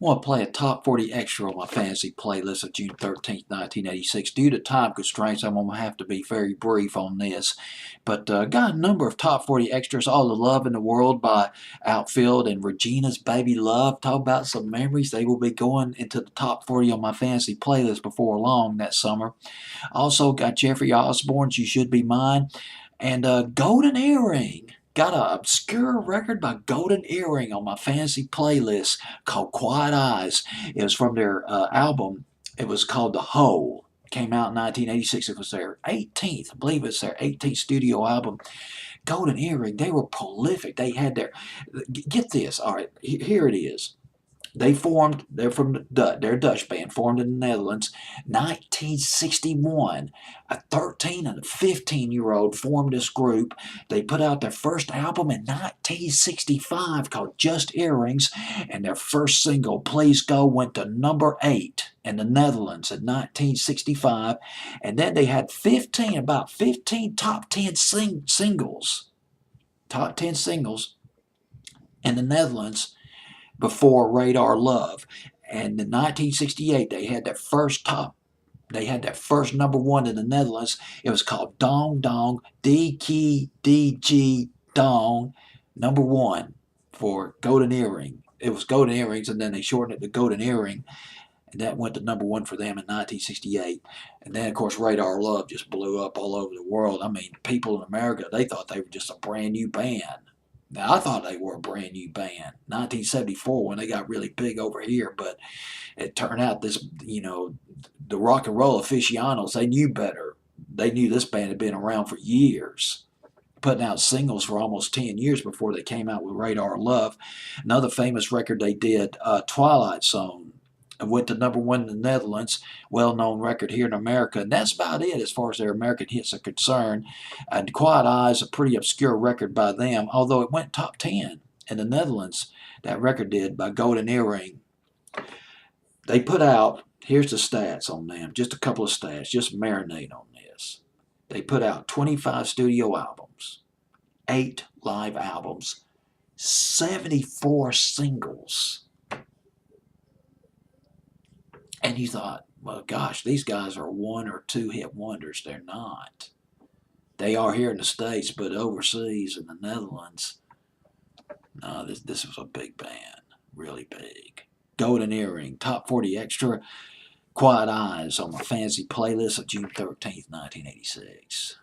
want to play a top 40 extra on my fantasy playlist of June 13th, 1986. Due to time constraints, I'm going to have to be very brief on this. But got a number of top 40 extras. All the Love in the World by Outfield and Regina's Baby Love. Talk about some memories. They will be going into the top 40 on my fantasy playlist before long that summer. Also got Jeffrey Osborne's You Should Be Mine. And Golden Earring. Got an obscure record by Golden Earring on my fantasy playlist called Quiet Eyes. It was from their album. It was called The Hole. Came out in 1986. It was their 18th, I believe it's their 18th studio album. Golden Earring, they were prolific. They had their, get this, all right, here it is. They're from they're a Dutch band, formed in the Netherlands, 1961. A 13 and a 15-year-old formed this group. They put out their first album in 1965 called Just Earrings, and their first single, Please Go, went to number 8 in the Netherlands in 1965. And then they had about 15 top 10 singles in the Netherlands before Radar Love. And in 1968, they had their first number one in the Netherlands. It was called Dong Dong, D-Key-D-G Dong, number one for Golden Earring. It was Golden Earrings, and then they shortened it to Golden Earring, and that went to number one for them in 1968. And then, of course, Radar Love just blew up all over the world. I mean, people in America, they thought they were just a brand new band. Now, I thought they were a brand new band, 1974, when they got really big over here, but it turned out the rock and roll aficionados, they knew better. They knew this band had been around for years, putting out singles for almost 10 years before they came out with Radar Love. Another famous record they did, Twilight Zone, went to number one in the Netherlands, well-known record here in America, and that's about it as far as their American hits are concerned. And Quiet Eyes, a pretty obscure record by them, although it went top 10 in the Netherlands, that record did, by Golden Earring. They put out, here's the stats on them, just a couple of stats, just marinate on this. They put out 25 studio albums, 8 live albums, 74 singles. And you thought, well, gosh, these guys are one or two hit wonders. They're not. They are here in the States, but overseas in the Netherlands, no, this was a big band, really big. Golden Earring, top 40 extra, Quiet Eyes on my fancy playlist of June 13th, 1986.